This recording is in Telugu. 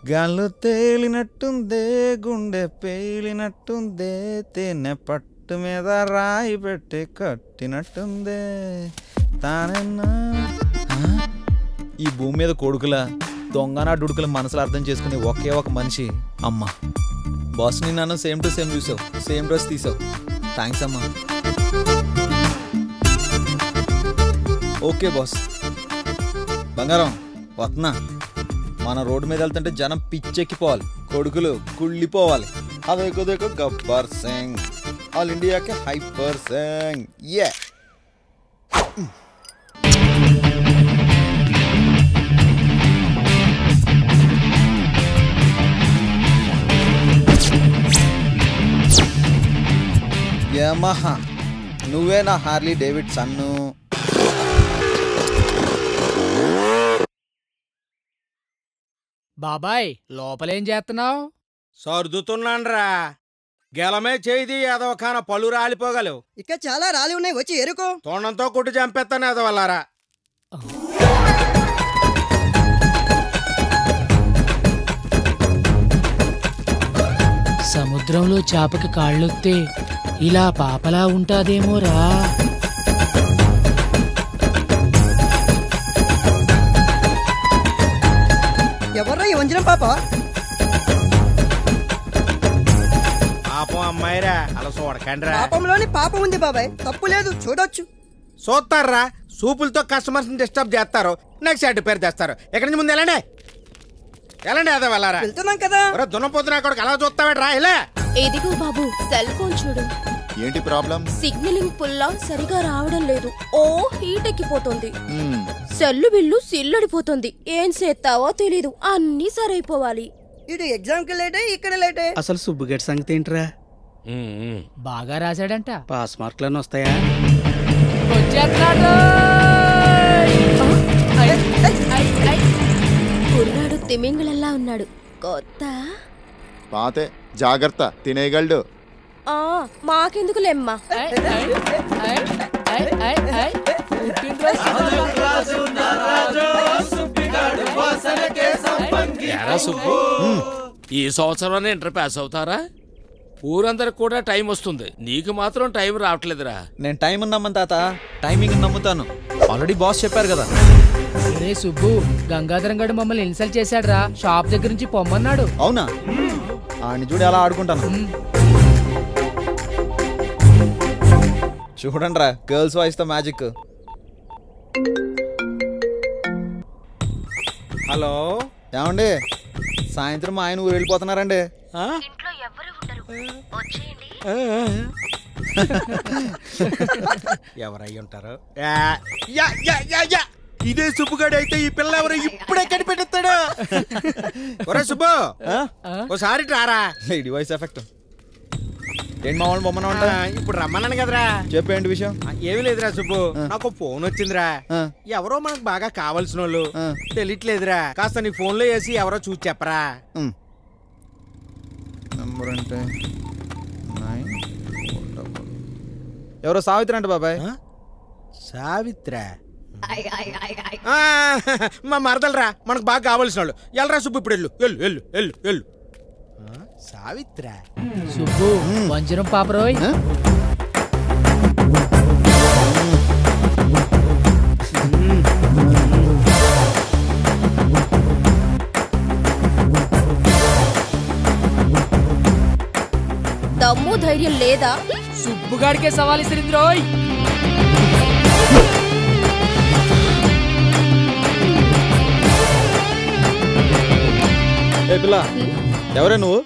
గాల్లో తేలినట్టుందే గుండె పేలినట్టుందే తేనె పట్టు మీద రాయి పెట్టి కట్టినట్టుందే తానన్నా. ఈ భూమి మీద కొడుకుల దొంగనా డుడుకుల మనసులు అర్థం చేసుకునే ఒకే ఒక మనిషి అమ్మ. బాస్ ని నన్ను సేమ్ టు సేమ్ చూసావు, సేమ్ డ్రెస్ తీసావు. థ్యాంక్స్ అమ్మా. Okay boss. బంగారం వస్తున్నా. మన రోడ్డు మీద వెళ్తుంటే జనం పిచ్చెక్కిపోవాలి, కొడుకులు కుళ్ళిపోవాలి. అదేకో దేకో గబ్బర్ సింగ్, ఆల్ ఇండియాకి హైపర్ సింగ్. యే యమహా, నువ్వే నా హార్లీ డేవిడ్సన్ను. బాబాయ్ లోపలేం చేస్తున్నావు? సర్దుతున్నాన్రా. గెలమే చేయి ఏదోకాన పళ్ళు రాలిపోగలవు. ఇక్కడ చాలా రాలి ఉన్నాయి, వచ్చి ఎరుకో. తోండంతో కొట్టి చంపేస్తాను ఎదవల్లారా. సముద్రంలో చేపకి కాళ్ళొత్తే ఇలా పాపలా ఉంటాదేమోరా. ఎవర్రా ఈ వంజనం పాప? పాపం అమ్మాయిరా, అలా చూడకండ్రా. పాపంలోని పాపం ఉంది బాబాయ్, తప్పు లేదు, చూడొచ్చు. చూస్తారా, సూపులతో కస్టమర్స్ ని డిస్టర్బ్ చేస్తారు, నెక్స్ట్ అడ్డు పేరు తెస్తారు. ఎక్కడి నుంచి ముందు వెళ్ళండి, వెళ్ళండి అదే వెళ్ళారా. వెళ్తున్నాం కదా. దున్నపోతున్నా కూడా అలా చూస్తావేట్రా. ఇలా ఎదిగో బాబు, సెల్ ఫోన్ చూడు. ఏంటి ప్రాబ్లం? సిగ్నలింగ్ పుల్లా సరిగా రావడం లేదు. ఓ హీట్ ఎక్కిపోతుంది. సెల్లు బిల్లు సిల్లడిపోతుంది. ఏం చేస్తావో తెలీదు, అన్ని సరైపోవాలి. ఇటు ఎగ్జామ్ కి లేటే, ఇక్కడ లేటే. అసలు సుబ్బుగడి సంగతి ఏంట్రా? బాగా రాశాడంట. పాస్ మార్కులన్నీ వస్తాయా? కుర్రాడు తిమింగళల్లా ఉన్నాడు. కొత్త పాతే, జాగ్రత్త, తినేయగలడు. మాకెందుకు లెమ్మా. ఈ సంవత్సరం ఇంటర్ పాస్ అవుతారా? ఊరందరికి కూడా టైం వస్తుంది, నీకు మాత్రం టైం రావట్లేదురా. నేను టైం నమ్మను తాత, టైమింగ్ నమ్ముతాను. ఆల్రెడీ బాస్ చెప్పారు కదా. రే సుబ్బు, గంగాధరం గడు మమ్మల్ని ఇన్సల్ట్ చేశాడ్రా. షాప్ దగ్గర నుంచి పొమ్మన్నాడు. అవునా? ఆడిని చూడు ఎలా ఆడుకుంటాను. చూడండి రా, గర్ల్స్ వాయిస్ తో మ్యాజిక్. హలో, ఏమండి? సాయంత్రం మా ఆయన ఊరు వెళ్ళిపోతున్నారండి. ఎవరై ఉంటారు? ఇదే సుబ్బుగాడు అయితే ఈ పిల్ల ఎవరు ఇప్పుడే కనిపెడతాడు. ఒరే సుబ్బు, ఓసారి రారా. Lady voice effect. ఏంటి మా వాళ్ళు బొమ్మన ఉంటా? ఇప్పుడు రమ్మన్నాను కదరా. చెప్పేంటి విషయం? ఏమి లేదురా సుబ్బు, నాకు ఫోన్ వచ్చిందిరా. ఎవరో మనకు బాగా కావాల్సిన వాళ్ళు, తెలియట్లేదురా. కాస్త నీ ఫోన్ లో వేసి ఎవరో చూసి చెప్పరా. నంబర్ అంటే ఎవరో సావిత్రి అంట బాబాయ్. సావిత్ర? మా మరదలరా, మనకు బాగా కావాల్సిన వాళ్ళు. ఎల్రా సుబ్బు, ఇప్పుడు వెళ్ళు వెళ్ళు వెళ్ళు వెళ్ళు వెళ్ళు. సావిత్ర? సుబ్బు, వంజరం పాపరోయ్. దమ్ము ధైర్యం లేదా? సుబ్బుగాడికే సవాల్ ఇసిరింది రోయ్. ఏ పిల్ల, ఎవరే నువ్వు?